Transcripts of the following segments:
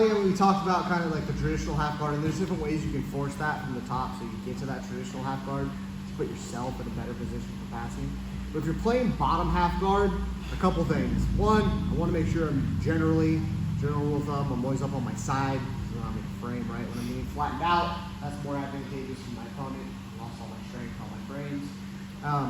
again, we talked about kind of like the traditional half guard, and there's different ways you can force that from the top so you get to that traditional half guard to put yourself in a better position for passing. But if you're playing bottom half guard, a couple things. One, I want to make sure I'm general rule of thumb, I'm always up on my side, so I'm in a frame, right? When I'm being flattened out, that's more advantageous for my opponent. I lost all my strength, all my frames.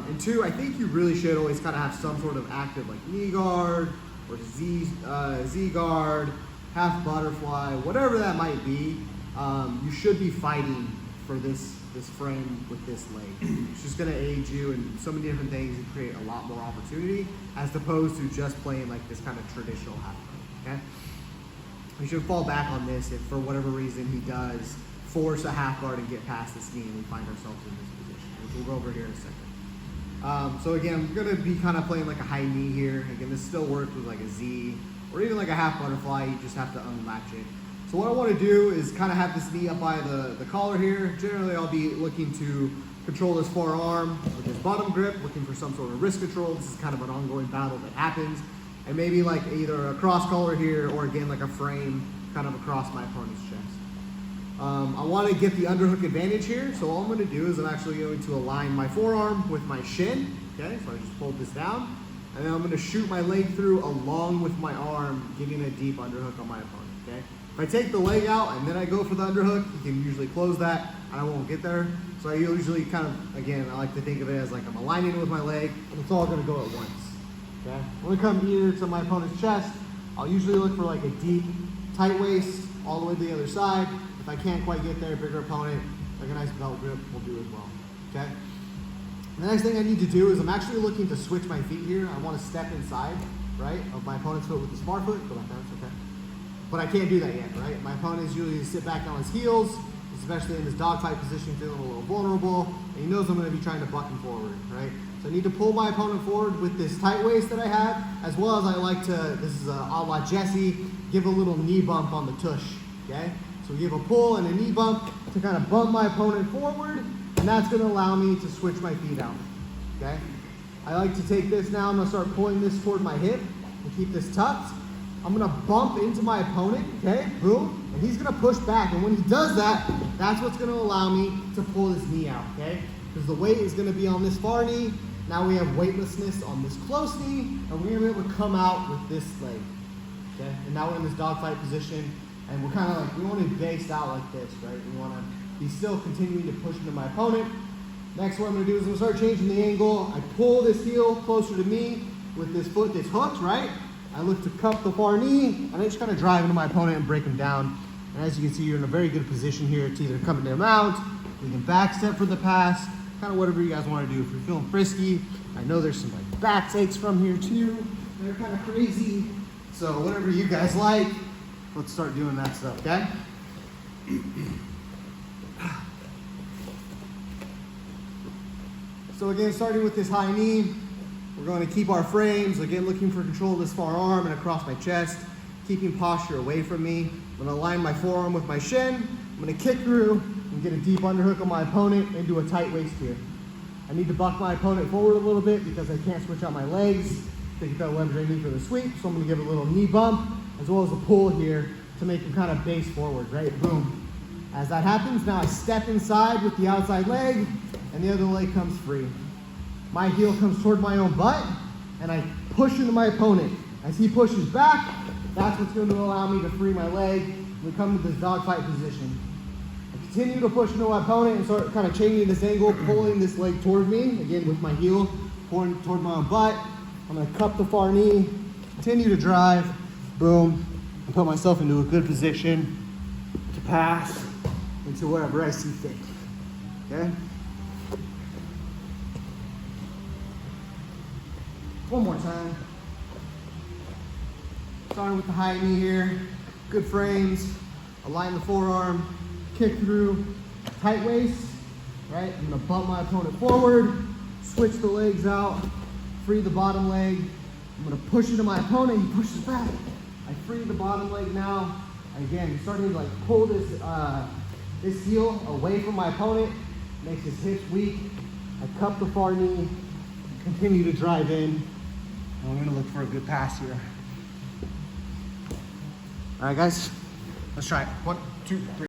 And two, I think you really should always kind of have some sort of active like knee guard or Z guard, half butterfly, whatever that might be. You should be fighting for this frame with this leg. It's just going to aid you in so many different things and create a lot more opportunity as opposed to just playing like this kind of traditional half guard, okay? We should fall back on this if for whatever reason he does force a half guard and get past this knee and we find ourselves in this position, which we'll go over here in a second. So again, I'm going to be kind of playing like a high knee here. Again, this still works with like a Z or even like a half butterfly. You just have to unlatch it. So what I want to do is kind of have this knee up by the collar here. Generally, I'll be looking to control this forearm with this bottom grip, looking for some sort of wrist control. This is kind of an ongoing battle that happens. And maybe like either a cross collar here or again like a frame kind of across my opponent's chest. I want to get the underhook advantage here. So all I'm going to do is I'm actually going to align my forearm with my shin. Okay, so I just hold this down. And then I'm going to shoot my leg through along with my arm, giving a deep underhook on my opponent. Okay. If I take the leg out and then I go for the underhook, you can usually close that and I won't get there. So I usually kind of, again, I like to think of it as like I'm aligning it with my leg and it's all going to go at once. Okay? When we come here to my opponent's chest, I'll usually look for like a deep, tight waist all the way to the other side. If I can't quite get there, bigger opponent, like a nice belt grip will do as well. Okay? The next thing I need to do is I'm actually looking to switch my feet here. I want to step inside, right, of my opponent's foot with the smart foot. Go back down, it's okay. But I can't do that yet, right? My opponent is usually sit back on his heels, especially in this dogfight position, feeling a little vulnerable, and he knows I'm going to be trying to buck him forward, right? So I need to pull my opponent forward with this tight waist that I have, as well as I like to, this is a la Jesse, give a little knee bump on the tush, okay? So give a pull and a knee bump to kind of bump my opponent forward, and that's going to allow me to switch my feet out, okay? I like to take this now, I'm going to start pulling this toward my hip and keep this tucked. I'm going to bump into my opponent, okay, boom, and he's going to push back, and when he does that, that's what's going to allow me to pull his knee out, okay? Because the weight is going to be on this far knee, now we have weightlessness on this close knee, and we're going to be able to come out with this leg, okay? And now we're in this dogfight position, and we're kind of like, we want to be based out like this, right? We want to be still continuing to push into my opponent. Next what I'm going to do is I'm going to start changing the angle. I pull this heel closer to me with this foot that's hooked, right? I look to cup the far knee, and I just kind of drive into my opponent and break him down. And as you can see, you're in a very good position here to either come into mount, we can back step for the pass, kind of whatever you guys want to do. If you're feeling frisky, I know there's some like back takes from here too. They're kind of crazy. So whatever you guys like, let's start doing that stuff, okay? So again, starting with this high knee, we're going to keep our frames, again, looking for control of this far arm and across my chest, keeping posture away from me. I'm going to align my forearm with my shin. I'm going to kick through and get a deep underhook on my opponent into a tight waist here. I need to buck my opponent forward a little bit because I can't switch out my legs to get that leverage I need for the sweep. So I'm going to give a little knee bump as well as a pull here to make him kind of base forward, right? Boom. As that happens, now I step inside with the outside leg and the other leg comes free. My heel comes toward my own butt, and I push into my opponent. As he pushes back, that's what's going to allow me to free my leg. We come to this dogfight position. I continue to push into my opponent and start kind of changing this angle, pulling this leg toward me, again with my heel, pulling toward my own butt. I'm going to cup the far knee, continue to drive, boom, and put myself into a good position to pass into wherever I see fit, okay? One more time. Starting with the high knee here. Good frames. Align the forearm. Kick through. Tight waist. Right? I'm going to bump my opponent forward. Switch the legs out. Free the bottom leg. I'm going to push into my opponent. He pushes back. I free the bottom leg now. Again, starting to like pull this this heel away from my opponent. Makes his hips weak. I cup the far knee. Continue to drive in. And we're going to look for a good pass here. All right, guys. Let's try it. 1, 2, 3.